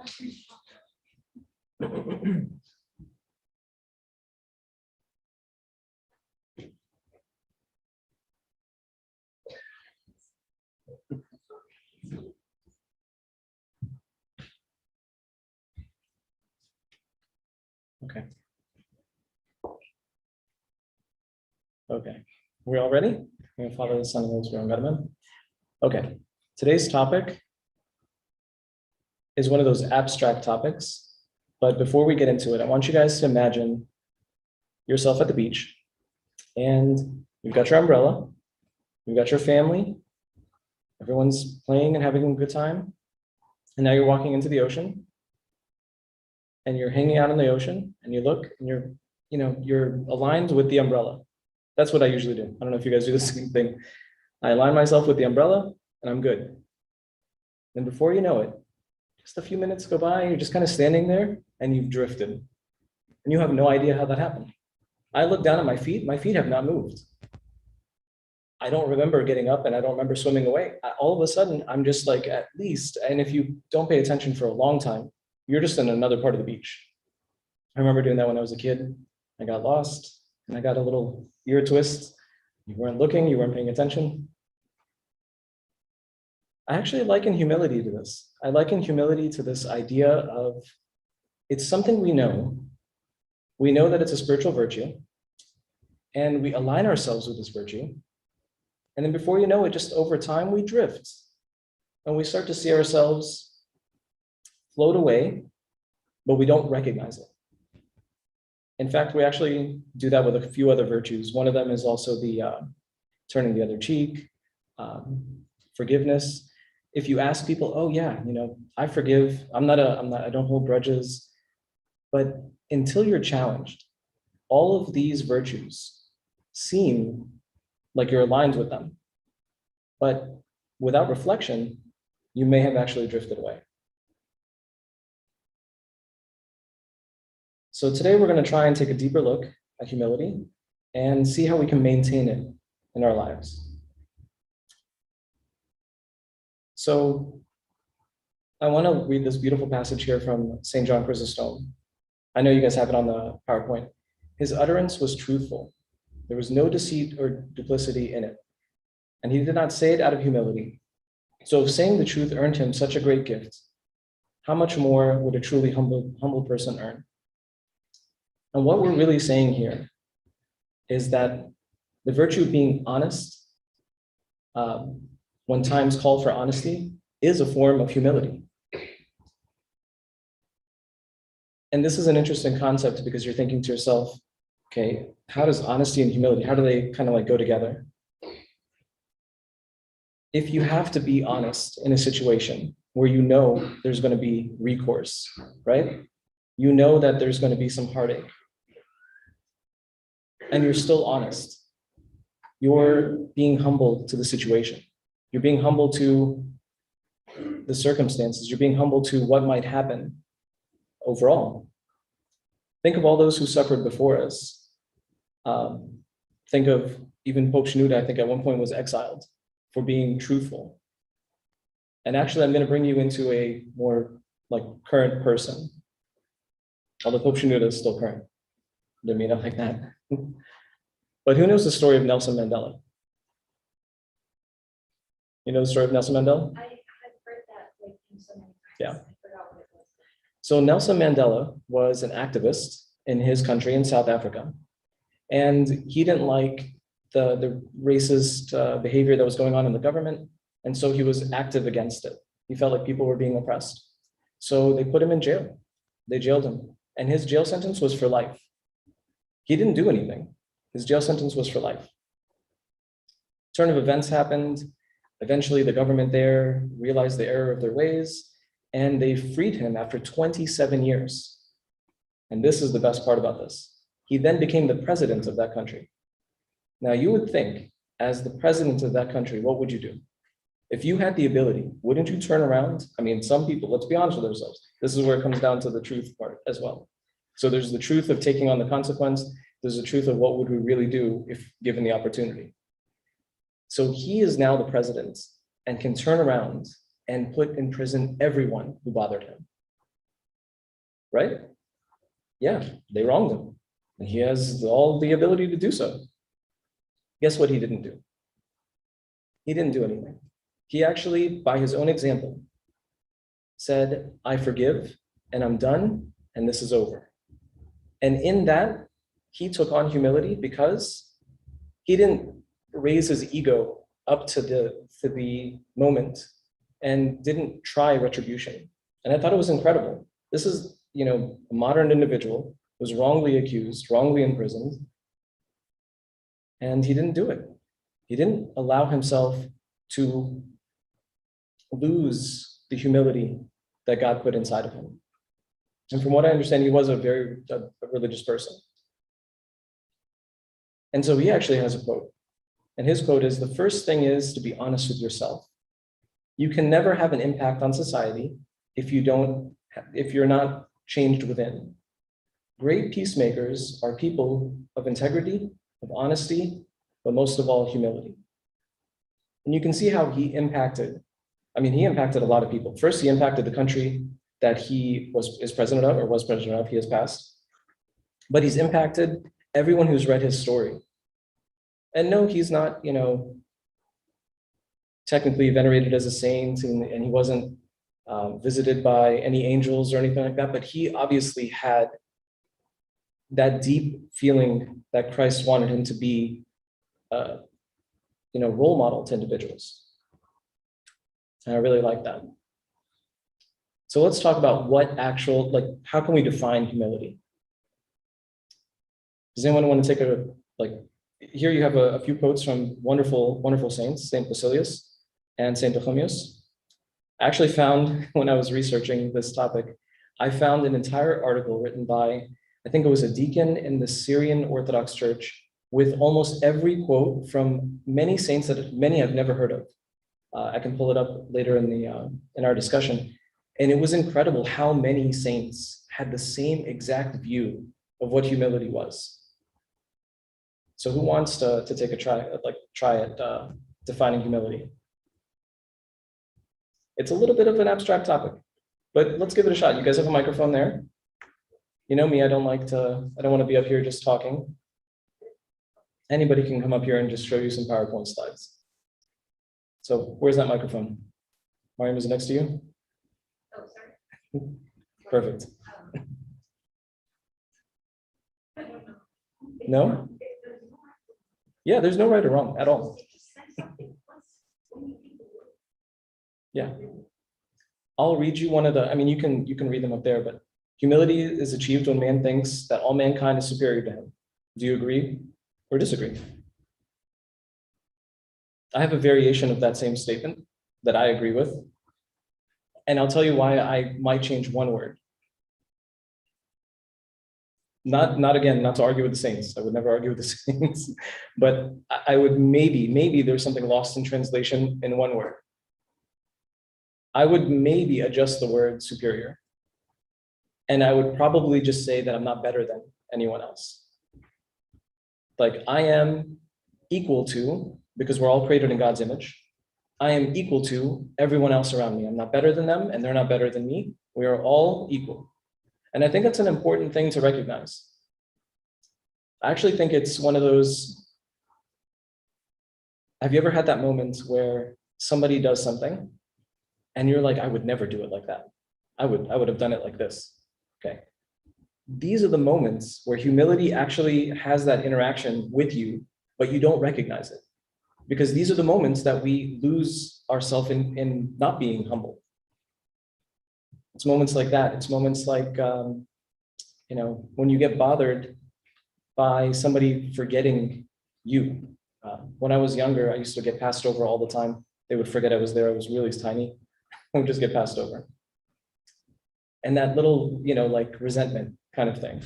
Okay. Okay. We all ready? We're gonna follow the Son of the Holy Spirit. Okay. Today's topic is one of those abstract topics. But before we get into it, I want you guys to imagine yourself at the beach, and you've got your umbrella, you've got your family, everyone's playing and having a good time, and now you're walking into the ocean, and you're hanging out in the ocean, and you look, and you're aligned with the umbrella. That's what I usually do. I don't know if you guys do the same thing. I align myself with the umbrella, and I'm good. And before you know it, just a few minutes go by, you're just kind of standing there, and you've drifted. And you have no idea how that happened. I look down at my feet have not moved. I don't remember getting up, and I don't remember swimming away. All of a sudden, I'm just like, at least, and if you don't pay attention for a long time, you're just in another part of the beach. I remember doing that when I was a kid. I got lost, and I got a little ear twist. You weren't looking, you weren't paying attention. I actually liken humility to this. I liken humility to this idea of, it's something we know. We know that it's a spiritual virtue, and we align ourselves with this virtue. And then before you know it, just over time, we drift. And we start to see ourselves float away, but we don't recognize it. In fact, we actually do that with a few other virtues. One of them is also the turning the other cheek, forgiveness. If you ask people, oh yeah, I forgive, I don't hold grudges. But until you're challenged, all of these virtues seem like you're aligned with them. But without reflection, you may have actually drifted away. So today we're going to try and take a deeper look at humility and see how we can maintain it in our lives. So I want to read this beautiful passage here from St. John Chrysostom. I know you guys have it on the PowerPoint. His utterance was truthful. There was no deceit or duplicity in it. And he did not say it out of humility. So if saying the truth earned him such a great gift, how much more would a truly humble person earn? And what we're really saying here is that the virtue of being honest, when times call for honesty, is a form of humility. And this is an interesting concept because you're thinking to yourself, okay, how does honesty and humility, how do they kind of like go together? If you have to be honest in a situation where you know there's going to be recourse, right? You know that there's going to be some heartache, and you're still honest. You're being humble to the situation. You're being humble to the circumstances. You're being humble to what might happen overall. Think of all those who suffered before us. Think of even Pope Shenouda, I think at one point was exiled for being truthful. And actually, I'm going to bring you into a more like current person. Although Pope Shenouda is still current. Didn't mean it like that. But who knows the story of Nelson Mandela? You know the story of Nelson Mandela? I have heard that like so many times. Yeah. I forgot what it was. So Nelson Mandela was an activist in his country in South Africa. And he didn't like the racist behavior that was going on in the government. And so he was active against it. He felt like people were being oppressed. So they put him in jail. They jailed him. And his jail sentence was for life. He didn't do anything. His jail sentence was for life. Turn of events happened. Eventually, the government there realized the error of their ways, and they freed him after 27 years. And this is the best part about this. He then became the president of that country. Now, you would think, as the president of that country, what would you do? If you had the ability, wouldn't you turn around? I mean, some people, let's be honest with ourselves. This is where it comes down to the truth part as well. So there's the truth of taking on the consequence. There's the truth of what would we really do if given the opportunity. So he is now the president and can turn around and put in prison everyone who bothered him. right? Yeah, they wronged him. And he has all the ability to do so. Guess what he didn't do? He didn't do anything. He actually, by his own example, said, I forgive and I'm done and this is over. And in that, he took on humility because he didn't raise his ego up to the moment and didn't try retribution. And I thought it was incredible. This is, a modern individual who was wrongly accused, wrongly imprisoned, and he didn't do it. He didn't allow himself to lose the humility that God put inside of him. And from what I understand, he was a religious person. And so he actually has a quote. And his quote is, the first thing is to be honest with yourself. You can never have an impact on society if you're not changed within. Great peacemakers are people of integrity, of honesty, but most of all, humility. And you can see how he impacted a lot of people. First, he impacted the country that he is president of, he has passed. But he's impacted everyone who's read his story. And no, he's not, technically venerated as a saint, and he wasn't visited by any angels or anything like that, but he obviously had that deep feeling that Christ wanted him to be, role model to individuals. And I really like that. So let's talk about how can we define humility? Does anyone want to take here you have a few quotes from wonderful, wonderful saints, St. Basilius and St. Pachomius. I actually found, when I was researching this topic, I found an entire article written by, I think it was a deacon in the Syrian Orthodox Church, with almost every quote from many saints that many I've never heard of. I can pull it up later in our discussion. And it was incredible how many saints had the same exact view of what humility was. So who wants to take a try at defining humility? It's a little bit of an abstract topic, but let's give it a shot. You guys have a microphone there. You know me, I don't want to be up here just talking. Anybody can come up here and just show you some PowerPoint slides. So where's that microphone? Mariam, is it next to you? Oh, sorry. Perfect. No? Yeah, there's no right or wrong at all. Yeah. I'll read you one of you can read them up there, but humility is achieved when man thinks that all mankind is superior to him. Do you agree or disagree? I have a variation of that same statement that I agree with. And I'll tell you why I might change one word. Not to argue with the saints. I would never argue with the saints, but I would maybe there's something lost in translation in one word. I would maybe adjust the word superior. And I would probably just say that I'm not better than anyone else. Like I am equal to, because we're all created in God's image, I am equal to everyone else around me. I'm not better than them and they're not better than me. We are all equal. And I think that's an important thing to recognize. I actually think it's one of those, have you ever had that moment where somebody does something and you're like, I would never do it like that. I would have done it like this. Okay. These are the moments where humility actually has that interaction with you, but you don't recognize it. Because these are the moments that we lose ourselves in not being humble. It's moments like that. It's moments like, when you get bothered by somebody forgetting you. When I was younger, I used to get passed over all the time. They would forget I was there. I was really tiny. I would just get passed over. And that little, resentment kind of thing.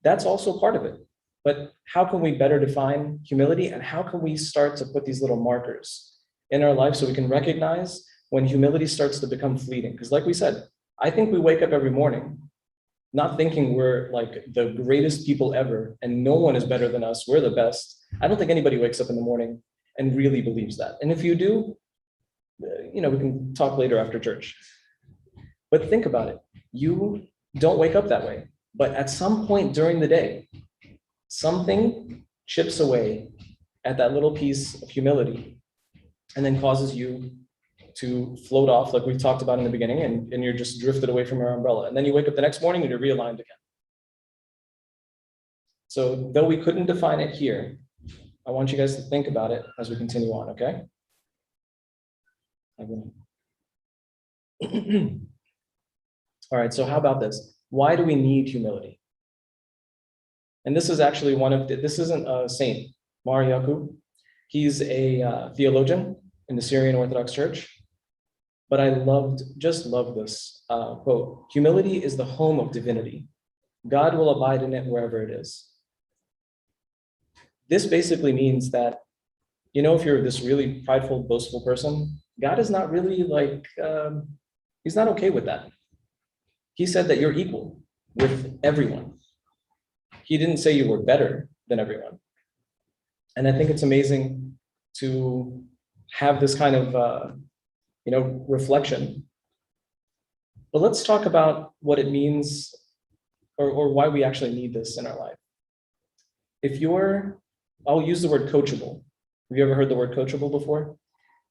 That's also part of it. But how can we better define humility, and how can we start to put these little markers in our life so we can recognize when humility starts to become fleeting? Because like we said, I think we wake up every morning not thinking we're like the greatest people ever and no one is better than us, we're the best. I don't think anybody wakes up in the morning and really believes that. And if you do, we can talk later after church. But think about it. You don't wake up that way. But at some point during the day, something chips away at that little piece of humility and then causes you to float off, like we've talked about in the beginning, and you're just drifted away from your umbrella. And then you wake up the next morning and you're realigned again. So though we couldn't define it here, I want you guys to think about it as we continue on, okay? All right, so how about this? Why do we need humility? And this is actually this isn't a saint, Mar Yaqub. He's a theologian in the Syrian Orthodox Church. But I just love this quote. Humility is the home of divinity. God will abide in it wherever it is. This basically means that, if you're this really prideful, boastful person, God is not really he's not okay with that. He said that you're equal with everyone. He didn't say you were better than everyone. And I think it's amazing to have this kind of, reflection. But let's talk about what it means or why we actually need this in our life. I'll use the word coachable. Have you ever heard the word coachable before?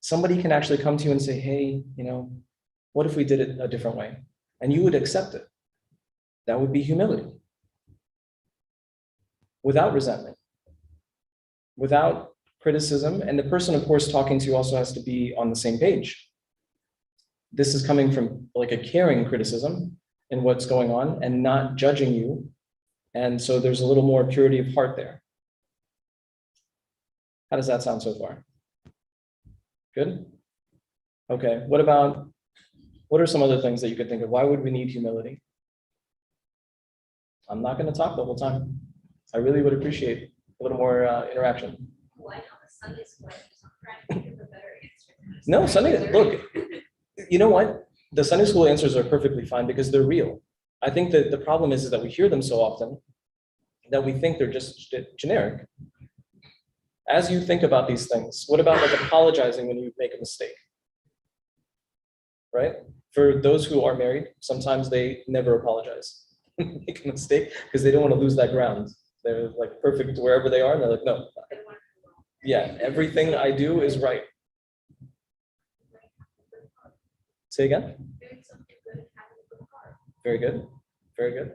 Somebody can actually come to you and say, hey, what if we did it a different way? And you would accept it. That would be humility. Without resentment, without criticism. And the person, of course, talking to you also has to be on the same page. This is coming from like a caring criticism in what's going on and not judging you. And so there's a little more purity of heart there. How does that sound so far? Good? Okay, what are some other things that you could think of? Why would we need humility? I'm not going to talk the whole time. I really would appreciate a little more interaction. Why not the Sunday school? I'm trying to think of a better answer. No, look, you know what? The Sunday school answers are perfectly fine because they're real. I think that the problem is that we hear them so often that we think they're just generic. As you think about these things, what about like apologizing when you make a mistake? Right? For those who are married, sometimes they never apologize. Make a mistake because they don't want to lose that ground. They're like perfect wherever they are, and they're like, no. Yeah, everything I do is right. Say again? Very good. Very good.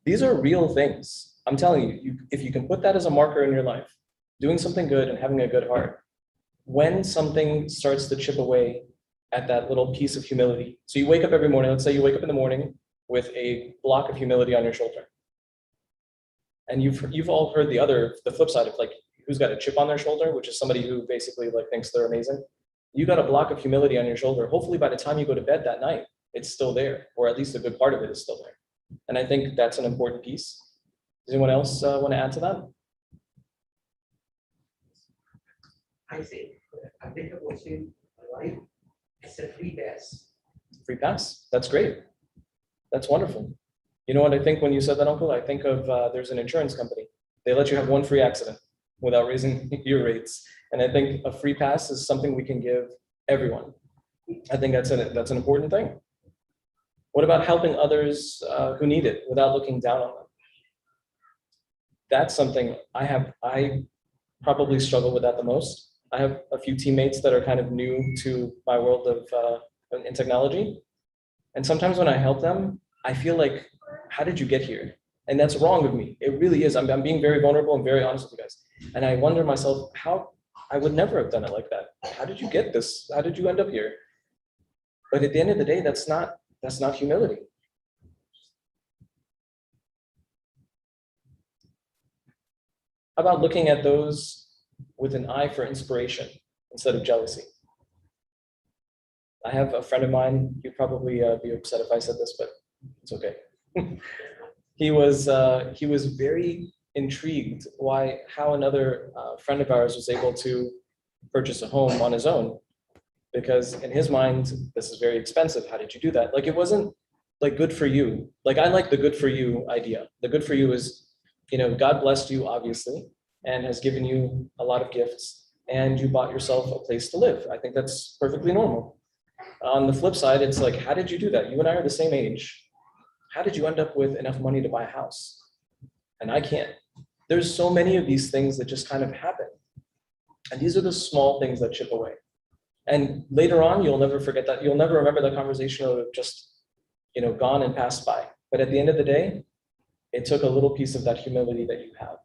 These are real things. I'm telling you, if you can put that as a marker in your life, doing something good and having a good heart, when something starts to chip away at that little piece of humility. So you wake up every morning, let's say you wake up in the morning with a block of humility on your shoulder. And you've all heard the flip side of like, who's got a chip on their shoulder, which is somebody who basically like thinks they're amazing. You got a block of humility on your shoulder. Hopefully by the time you go to bed that night, it's still there, or at least a good part of it is still there. And I think that's an important piece. Does anyone else want to add to that? I think of what's in my life. It's a free pass. Free pass. That's great. That's wonderful. You know what I think when you said that, Uncle? I think of there's an insurance company. They let you have one free accident without raising your rates. And I think a free pass is something we can give everyone. I think that's an important thing. What about helping others who need it without looking down on them? That's something I probably struggle with that the most. I have a few teammates that are kind of new to my world of in technology. And sometimes when I help them, I feel like, how did you get here? And that's wrong of me. It really is. I'm being very vulnerable and very honest with you guys. And I wonder myself, how I would never have done it like that. How did you get this? How did you end up here? But at the end of the day, that's not humility. How about looking at those with an eye for inspiration instead of jealousy? I have a friend of mine, you'd probably be upset if I said this, but it's okay. He was very intrigued how another friend of ours was able to purchase a home on his own, because in his mind, this is very expensive. How did you do that? Like, it wasn't like good for you. Like, I like the good for you idea. The good for you is, God blessed you, obviously, and has given you a lot of gifts, and you bought yourself a place to live. I think that's perfectly normal. On the flip side, it's like, how did you do that? You and I are the same age. how did you end up with enough money to buy a house? And I can't. There's so many of these things that just kind of happen. And these are the small things that chip away. And later on, you'll never forget that. You'll never remember that conversation of just, gone and passed by. But at the end of the day, it took a little piece of that humility that you have.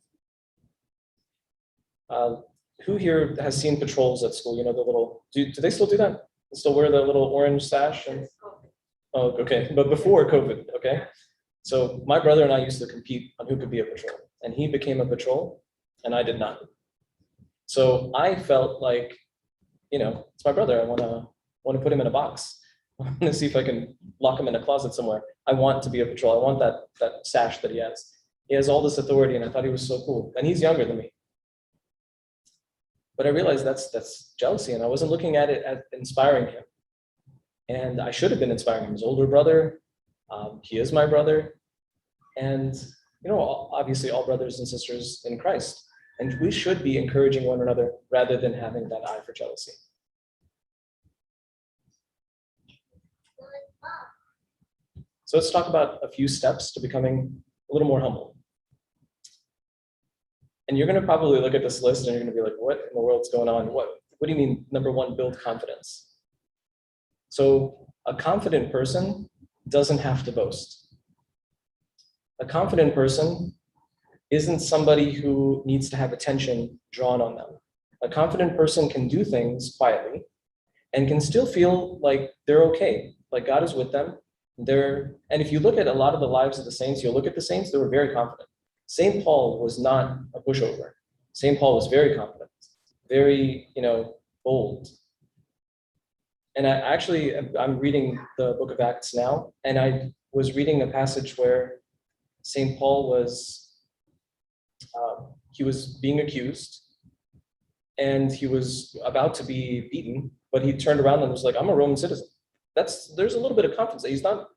Who here has seen patrols at school? The little, do they still do that? They still wear the little orange sash? Oh, okay. But before COVID, okay? So my brother and I used to compete on who could be a patrol. And he became a patrol, and I did not. So I felt like, it's my brother. I want to put him in a box. I want to see if I can lock him in a closet somewhere. I want to be a patrol. I want that sash that he has. He has all this authority, and I thought he was so cool. And he's younger than me. But I realized that's jealousy, and I wasn't looking at it as inspiring him. And I should have been inspiring him. His older brother, he is my brother, and obviously all brothers and sisters in Christ. And we should be encouraging one another rather than having that eye for jealousy. So let's talk about a few steps to becoming a little more humble. And you're going to probably look at this list and you're going to be like, what in the world's going on? What do you mean, number one, build confidence? So a confident person doesn't have to boast. A confident person isn't somebody who needs to have attention drawn on them. A confident person can do things quietly and can still feel like they're okay, like God is with them. And if you look at a lot of the lives of the saints, you'll look at the saints, they were very confident. St. Paul was not a pushover. St. Paul was very confident, very, bold. And I'm reading the book of Acts now, and I was reading a passage where St. Paul he was being accused, and he was about to be beaten, but he turned around and was like, I'm a Roman citizen. There's a little bit of confidence. He's not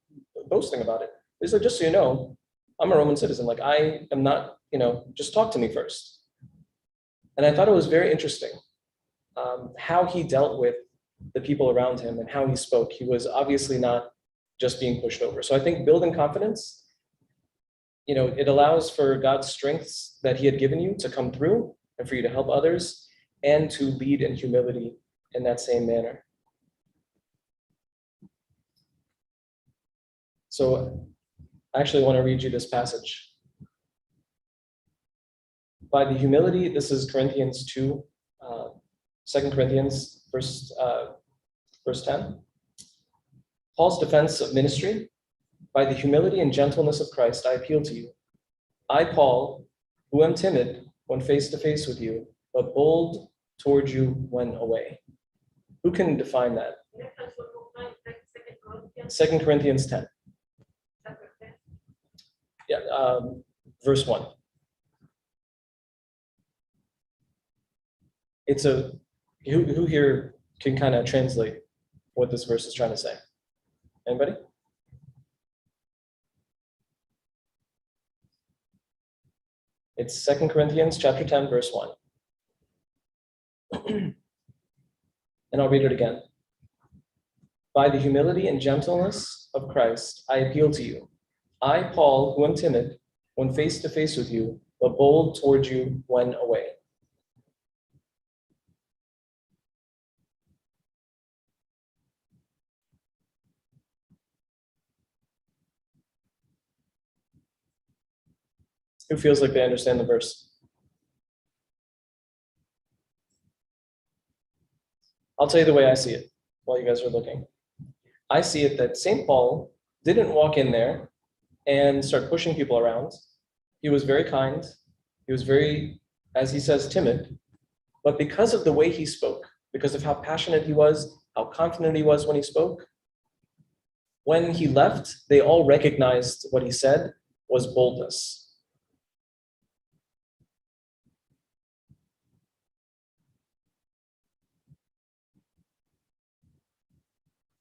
boasting about it. He's like, just so you know, I'm a Roman citizen. Like, I am not, just talk to me first. And I thought it was very interesting how he dealt with the people around him and how he spoke. He was obviously not just being pushed over. So I think building confidence, it allows for God's strengths that he had given you to come through and for you to help others and to lead in humility in that same manner. So I actually want to read you this passage. By the humility, this is Corinthians 2, 2 Corinthians, verse 10. Paul's defense of ministry. By the humility and gentleness of Christ, I appeal to you. I, Paul, who am timid when face to face with you, but bold toward you when away. Who can define that? 2 Corinthians 10. Yeah, verse 1. It's who here can kind of translate what this verse is trying to say? Anybody? It's 2 Corinthians chapter 10, verse 1. And I'll read it again. By the humility and gentleness of Christ, I appeal to you. I, Paul, who am timid when face to face with you, but bold toward you when away. Who feels like they understand the verse? I'll tell you the way I see it while you guys are looking. I see it that St. Paul didn't walk in there and start pushing people around. He was very kind. He was very, as he says, timid. But because of the way he spoke, because of how passionate he was, how confident he was when he spoke, when he left, they all recognized what he said was boldness.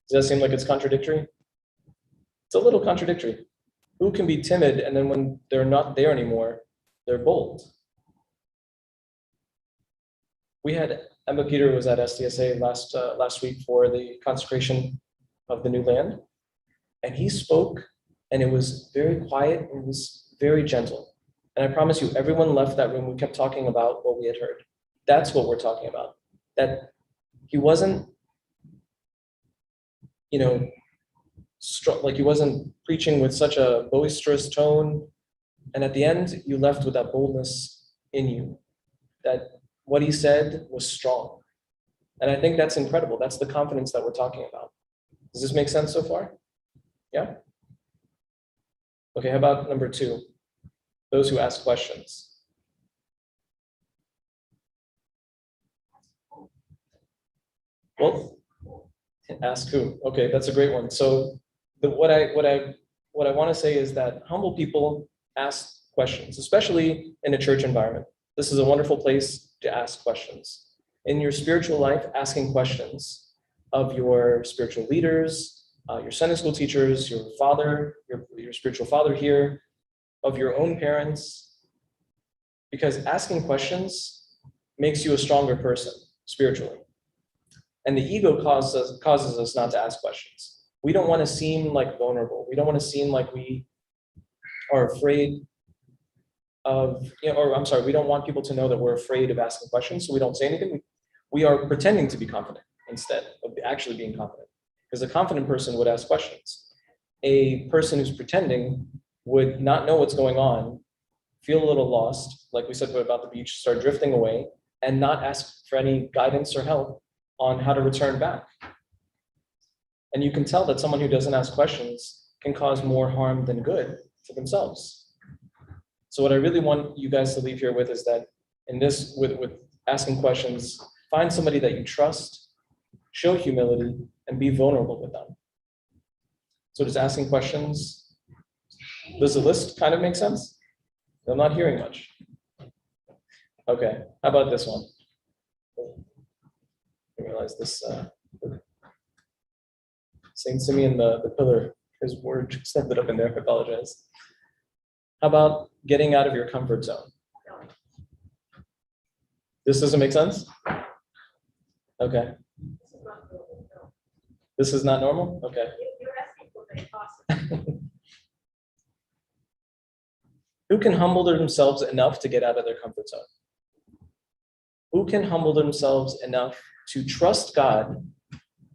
Does that seem like it's contradictory? It's a little contradictory. Who can be timid and then when they're not there anymore, they're bold? We had Emma Peter was at SDSA last week for the consecration of the new land, and he spoke And it was very quiet, it was very gentle. And I promise you, everyone left that room, we kept talking about what we had heard. That's what we're talking about. That he wasn't, you know, like he wasn't preaching with such a boisterous tone. And at the end, you left with that boldness in you, that what he said was strong. And I think that's incredible. That's the confidence that we're talking about. Does this make sense so far? Yeah? Okay, how about number 2? Those who ask questions. Well, ask who? Okay, that's a great one. So what I want to say is that humble people ask questions, especially in a church environment. This is a wonderful place to ask questions. In your spiritual life, asking questions of your spiritual leaders, your Sunday school teachers, your father, your spiritual father here, of your own parents, because asking questions makes you a stronger person spiritually. And the ego causes us not to ask questions. We don't want to seem like vulnerable. We don't want to seem like we are afraid of, we don't want people to know that we're afraid of asking questions, so we don't say anything. We are pretending to be confident instead of actually being confident. Because a confident person would ask questions. A person who's pretending would not know what's going on, feel a little lost, like we said about the beach, start drifting away, and not ask for any guidance or help on how to return back. And you can tell that someone who doesn't ask questions can cause more harm than good to themselves. So what I really want you guys to leave here with is that in this, with asking questions, find somebody that you trust, show humility, and be vulnerable with them. So does asking questions, does the list kind of make sense? I'm not hearing much. Okay, how about this one? I realize this, St.Mina, the pillar, his word just ended up in there, I apologize. How about getting out of your comfort zone? This doesn't make sense? Okay. This is not normal? Okay. You're asking for the impossible. Who can humble themselves enough to get out of their comfort zone? Who can humble themselves enough to trust God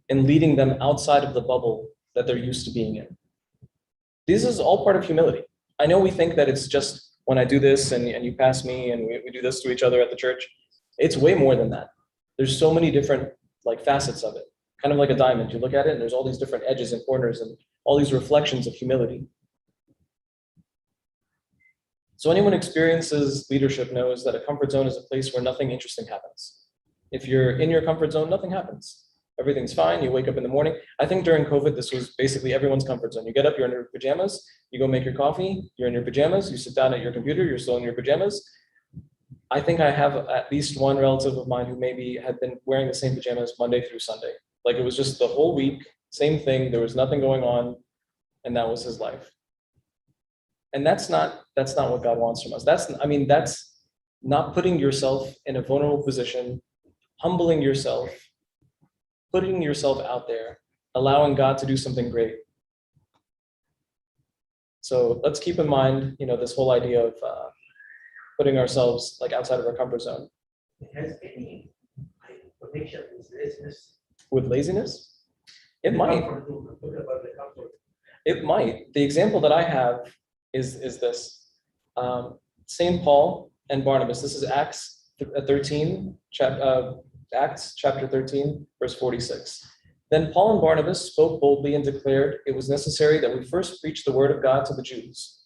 in leading them outside of the bubble that they're used to being in? This is all part of humility. I know we think that it's just when I do this and you pass me and we do this to each other at the church. It's way more than that. There's so many different facets of it. Kind of like a diamond. You look at it and there's all these different edges and corners and all these reflections of humility. So anyone who experiences leadership knows that a comfort zone is a place where nothing interesting happens. If you're in your comfort zone, nothing happens. Everything's fine. You wake up in the morning. I think during COVID, this was basically everyone's comfort zone. You get up, you're in your pajamas, you go make your coffee, you're in your pajamas, you sit down at your computer, you're still in your pajamas. I think I have at least one relative of mine who maybe had been wearing the same pajamas Monday through Sunday. Like it was just the whole week, same thing. There was nothing going on, and that was his life. And that's not what God wants from us. That's not putting yourself in a vulnerable position, humbling yourself, putting yourself out there, allowing God to do something great. So let's keep in mind, this whole idea of putting ourselves outside of our comfort zone. Has any connection with laziness? With laziness? It might. It might. The example that I have is this. St. Paul and Barnabas. This is Acts 13, Acts chapter 13, verse 46. Then Paul and Barnabas spoke boldly and declared it was necessary that we first preach the word of God to the Jews.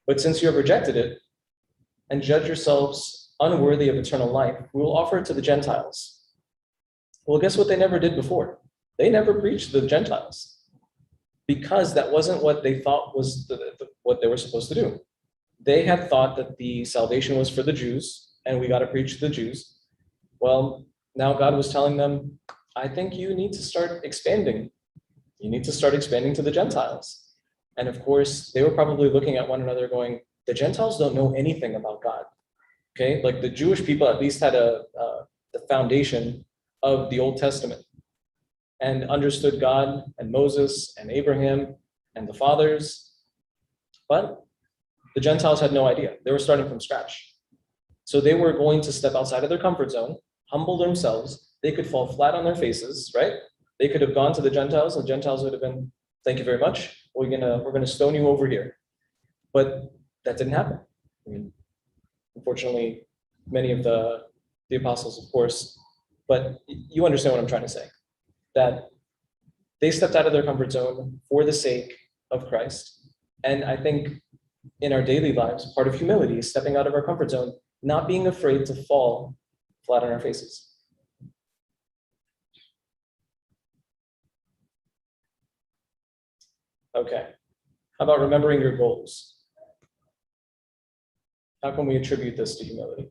But since you have rejected it and judge yourselves unworthy of eternal life, we will offer it to the Gentiles. Well, guess what they never did before? They never preached to the Gentiles because that wasn't what they thought was what they were supposed to do. They had thought that the salvation was for the Jews and we got to preach to the Jews. Well, now God was telling them, I think you need to start expanding. You need to start expanding to the Gentiles. And of course, they were probably looking at one another going, the Gentiles don't know anything about God. Okay, like the Jewish people at least had the foundation of the Old Testament and understood God and Moses and Abraham and the fathers. But the Gentiles had no idea. They were starting from scratch. So they were going to step outside of their comfort zone, humble themselves. They could fall flat on their faces, right? They could have gone to the Gentiles, and the Gentiles would have been, thank you very much. We're gonna stone you over here. But that didn't happen. I mean, unfortunately, many of the apostles, of course, but you understand what I'm trying to say. That they stepped out of their comfort zone for the sake of Christ. And I think in our daily lives, part of humility is stepping out of our comfort zone, not being afraid to fall flat on our faces. Okay. How about remembering your goals? How can we attribute this to humility?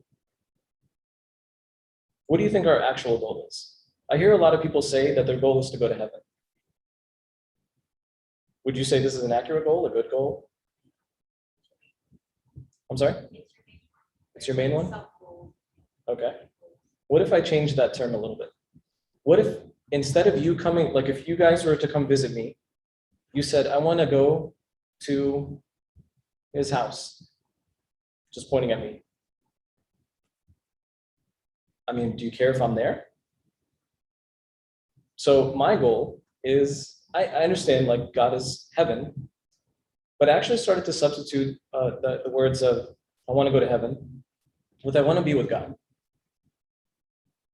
What do you think our actual goal is? I hear a lot of people say that their goal is to go to heaven. Would you say this is an accurate goal, a good goal? I'm sorry? It's your main one? Okay. What if I change that term a little bit? What if instead of you coming, like if you guys were to come visit me, you said, I want to go to his house, just pointing at me. I mean, do you care if I'm there? So my goal is, I understand like God is heaven, but I actually started to substitute the words of, I want to go to heaven with, I want to be with God.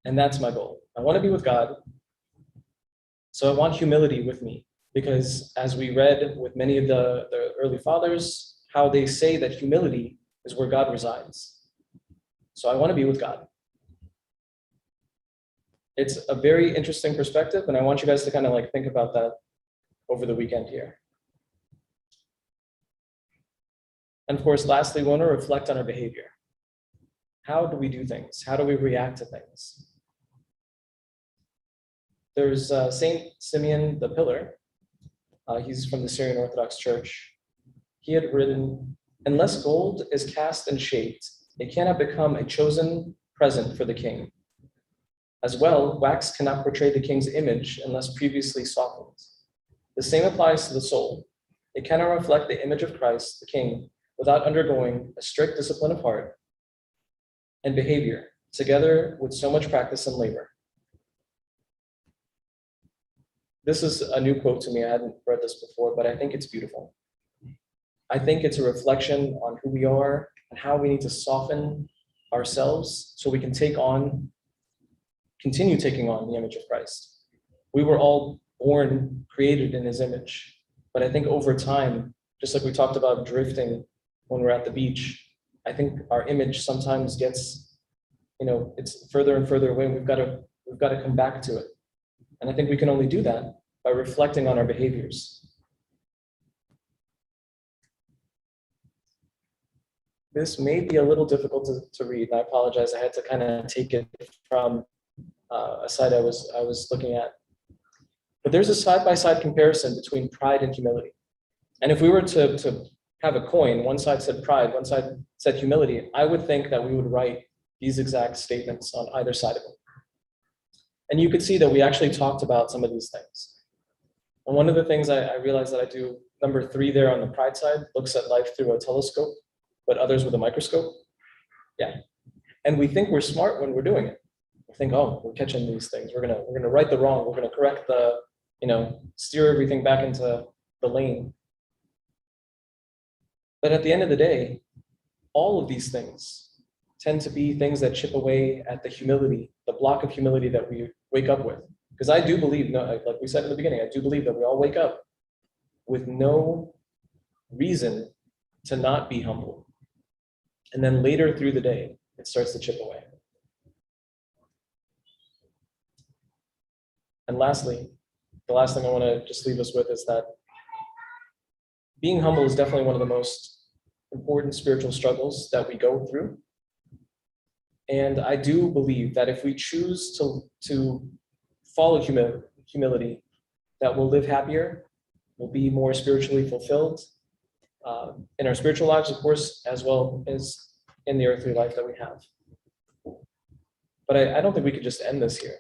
And that's my goal. I want to be with God. So I want humility with me, because as we read with many of the early fathers, how they say that humility is where God resides. So I want to be with God. It's a very interesting perspective, and I want you guys to kind of like think about that over the weekend here. And of course, lastly, we want to reflect on our behavior. How do we do things? How do we react to things? There's St. Simeon the Pillar. He's from the Syrian Orthodox Church. He had written, unless gold is cast and shaped, it cannot become a chosen present for the king. As well, wax cannot portray the king's image unless previously softened. The same applies to the soul. It cannot reflect the image of Christ, the king, without undergoing a strict discipline of heart and behavior, together with so much practice and labor. This is a new quote to me. I hadn't read this before, but I think it's beautiful. I think it's a reflection on who we are and how we need to soften ourselves so we can continue taking on the image of Christ. We were all born, created in his image. But I think over time, just like we talked about drifting when we're at the beach, I think our image sometimes gets, it's further and further away. We've got to come back to it. And I think we can only do that by reflecting on our behaviors. This may be a little difficult to read. I apologize. I had to kind of take it from a site I was looking at. But there's a side-by-side comparison between pride and humility. And if we were to have a coin, one side said pride, one side said humility, I would think that we would write these exact statements on either side of it. And you could see that we actually talked about some of these things. And one of the things I realized that I do, number 3 there on the pride side, looks at life through a telescope, but others with a microscope. Yeah. And we think we're smart when we're doing it. We think, oh, we're catching these things. We're gonna right the wrong. We're gonna correct the, steer everything back into the lane. But at the end of the day, all of these things tend to be things that chip away at the humility, the block of humility that we wake up with. Because I do believe, like we said in the beginning, I do believe that we all wake up with no reason to not be humble. And then later through the day, it starts to chip away. And lastly, the last thing I want to just leave us with is that being humble is definitely one of the most important spiritual struggles that we go through. And I do believe that if we choose to follow humility, that we'll live happier, we'll be more spiritually fulfilled in our spiritual lives, of course, as well as in the earthly life that we have. But I don't think we could just end this here.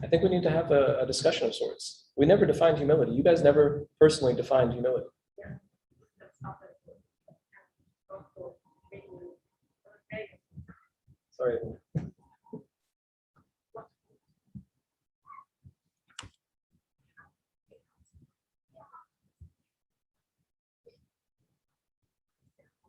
I think we need to have a discussion of sorts. We never defined humility. You guys never personally defined humility. Yeah, that's not that good. right.